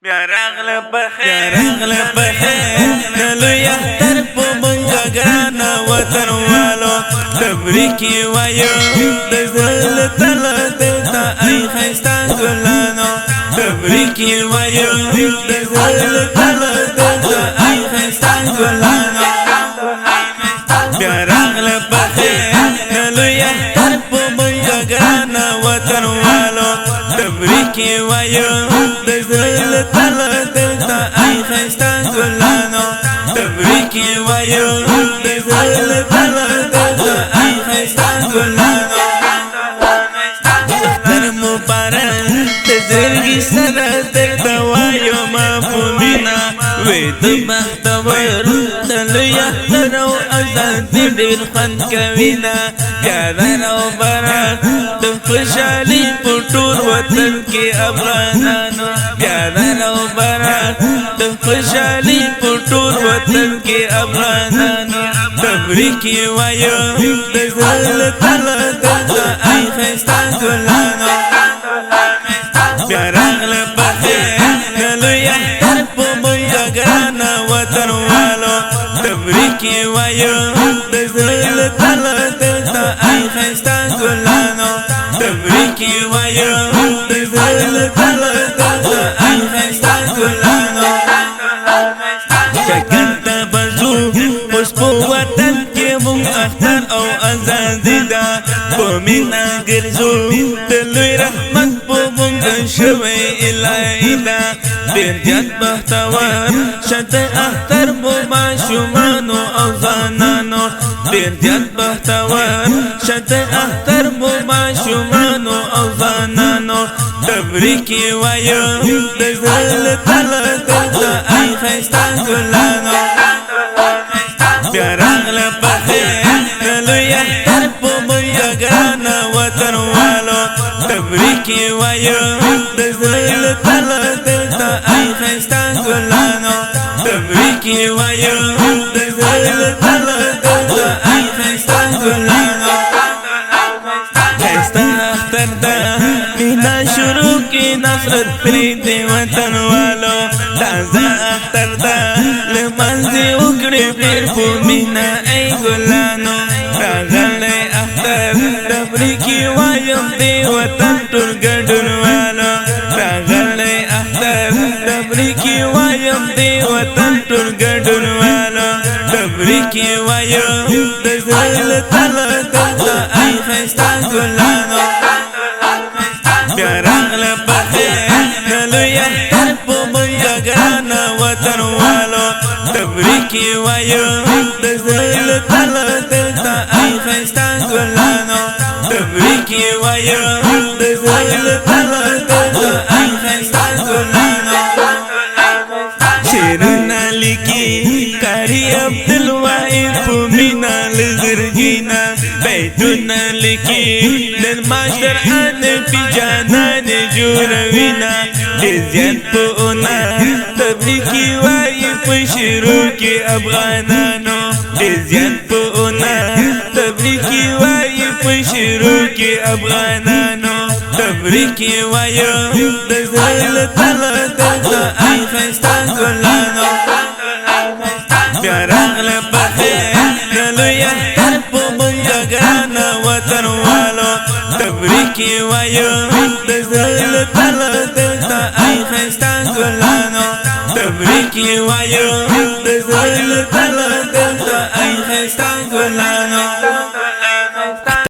بیا راغله په خیر نلوی اختر په مونږه ګرانه وطن والو تبریکي وایو د زړه تله دلته ای ښایسته ګلانو تبریکي وایو د زړه تله دلته ای ښایسته ګلانو بیا راغله په خیر نلوی اختر په مونږه ګرانه وطن والو تبریکي وایو د زړه تله دلته ای ښایسته ګلانو تبریکي وایو د زړه تله دلته ای ښایسته ګلانو اختر مبارک د زړګي سره درته وایم په مینه وې د بختور د لوی اختر او ازادي ډېر خوند کوینه پیار او برات د خوشحالي په ټول وطن کې افغانانو پیار او برات د خوشحالي په ټول وطن کې افغانانو تبریکي وایو د زړه تله دلته ای ښایسته ګلانو بیا راغله په خیر د لوی اختر په مونږه ګرانه وطن والو تبریکي وایو د زړه تله دلته ای ښایسته ګلانو تبریکي وایو د زړه تله دلته ای ښایسته ګلانو چکر ته بځو اوس په وطن کې مونږ اختر او ازادي ده په مینه ګرځو د لوی رحمت په مونږ شوی الهي ده ډېر زیات بختور شته اختر مو ماشومانو او ځوانانو ډېر زیات بختور شته اختر مو ماشومانو او ځوانانو تبریکي وایو د زړه تله دلته ای ښایسته ګلانو بیا راغله په خیر د لوی اختر په مونږه ګرانه وطن والو تبریکي وایو د زړه تله دلته ای ښایسته ګلانو تبریکي وایو د زړه تله دلته ای ښایسته ګلانو ښایسته اختر ده مینا شروع کې نفرت پرېږدي وطن والو تازه اختر ده لمانځي وکړي ډېر په مینه ای ګلانو راغلی اختر تبریکي وایم دې وطن ټول ګډون والو راغلی اختر تبریکي وایم دې وطن ټول ګډون والو تبریکي وایم د زړه تله دلته ای ښایسته ګلانو بیا راغله په خیر د لوی اختر په مونږه ګرانه وطن والو تبریکي وایو د زړه تله دلته ای ښایسته ګلانو تبریکي وایو د زړه تله دلته ای ښایسته ګلانو شعرونه لیکي قاري عبدالواحد په مینه له زړګي بیتونه لیکي نن ماشتر انفي جانانې جوړوینه ډېر زیات په اونا تبریکي وایي په شعرو کې افغانانو ډېر زیات په اونا تبریکي وایي په شعرو کې افغانانو تبریکي وایو د زړه تله دلته ای ښایسته ګلانو بیا راغله په خیر د لوی اختر په مونږه ګرانه وطن والو تبریکي وایو د زړه تله دلته ای ښایسته ګلانو تبریکي وایو د زړه تله دلته ای ښایسته ګلانو